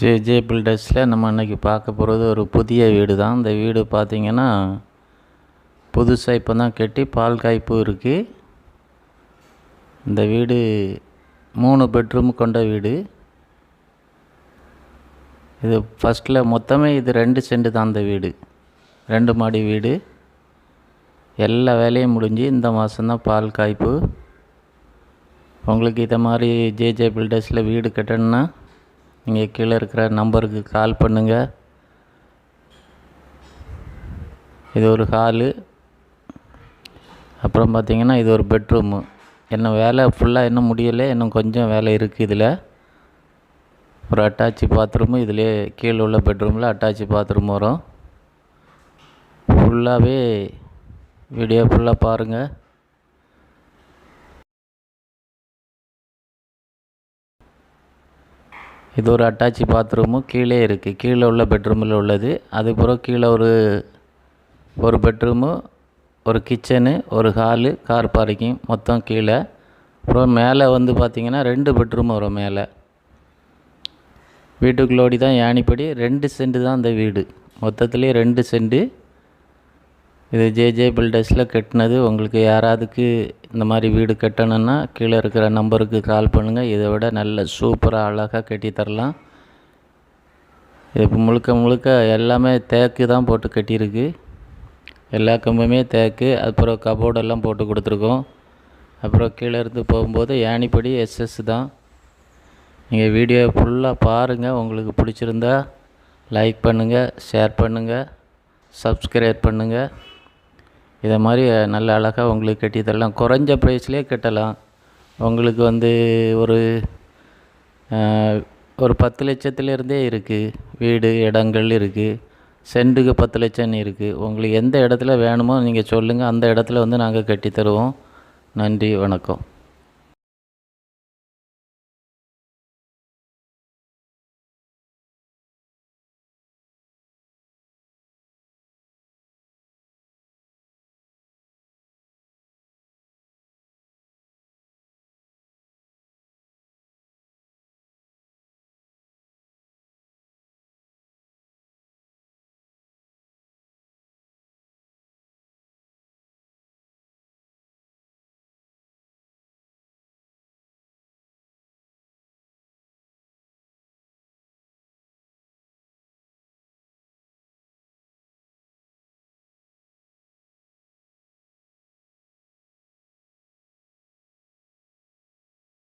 JJ பில்டர்ஸில் நம்ம அன்றைக்கி பார்க்க போகிறது ஒரு புதிய வீடு தான். இந்த வீடு பார்த்திங்கன்னா புதுசாக இப்போ தான் கட்டி பால் காய்ப்பு இருக்குது. இந்த வீடு 3 பெட்ரூம் கொண்ட வீடு. இது ஃபஸ்ட்டில் மொத்தமே இது 2 சென்ட் தான். இந்த வீடு 2 மாடி வீடு. எல்லா வேலையும் முடிஞ்சு இந்த மாதம்தான் பால் காய்ப்பு. உங்களுக்கு இதை மாதிரி ஜேஜே பில்டர்ஸில் வீடு கட்டணுன்னா நீங்கள் கீழே இருக்கிற நம்பருக்கு கால் பண்ணுங்கள். இது ஒரு ஹாலு. அப்புறம் பார்த்திங்கன்னா இது ஒரு பெட்ரூமு. இன்னும் வேலை ஃபுல்லாக இன்னும் முடியலை, இன்னும் கொஞ்சம் வேலை இருக்குது. இதில் ஒரு அட்டாச்சி பாத்ரூமு, இதிலே கீழே உள்ள பெட்ரூமில் அட்டாச்சி பாத்ரூம் வரும். ஃபுல்லாகவே வீடியோ ஃபுல்லாக பாருங்கள். இது ஒரு அட்டாச்சி பாத்ரூமு கீழே இருக்குது, கீழே உள்ள பெட்ரூமில் உள்ளது. அதுக்கப்புறம் கீழே ஒரு பெட்ரூமு, ஒரு கிச்சனு, ஒரு ஹாலு, கார் பார்க்கிங் மொத்தம் கீழே. அப்புறம் மேலே வந்து பார்த்திங்கன்னா 2 பெட்ரூம் வரும் மேலே. வீட்டுக்குள்ளோடி தான் யானிப்படி 2 சென்ட் தான் இந்த வீடு. மொத்தத்துலேயே 2 சென்ட். இது ஜேஜே பில்டர்ஸில் கட்டினது. உங்களுக்கு யாராவதுக்கு இந்த மாதிரி வீடு கட்டணுன்னா கீழே இருக்கிற நம்பருக்கு கால் பண்ணுங்கள். இதை விட நல்ல சூப்பராக அழகாக கட்டி தரலாம். இது முழுக்க எல்லாமே தேக்கு தான் போட்டு கட்டியிருக்கு. எல்லா கம்புமே தேக்கு. அப்புறம் கபோர்டெல்லாம் போட்டு கொடுத்துருக்கோம். அப்புறம் கீழே இருந்து போகும்போது யானிப்படி SS தான். நீங்கள் வீடியோ ஃபுல்லாக பாருங்கள். உங்களுக்கு பிடிச்சிருந்தா லைக் பண்ணுங்கள், ஷேர் பண்ணுங்கள், சப்ஸ்கிரைப் பண்ணுங்கள். இதை மாதிரி நல்ல அழகாக உங்களுக்கு கட்டி தரலாம். குறைஞ்ச ப்ரைஸ்லேயே கட்டலாம். உங்களுக்கு வந்து ஒரு 10 லட்சத்துலேருந்தே இருக்குது வீடு, இடங்கள் இருக்குது. சென்ட்டுக்கு 10 லட்சம்னு இருக்குது. உங்களுக்கு எந்த இடத்துல வேணுமோ நீங்கள் சொல்லுங்கள். அந்த இடத்துல வந்து நாங்கள் கட்டி தருவோம். நன்றி, வணக்கம்.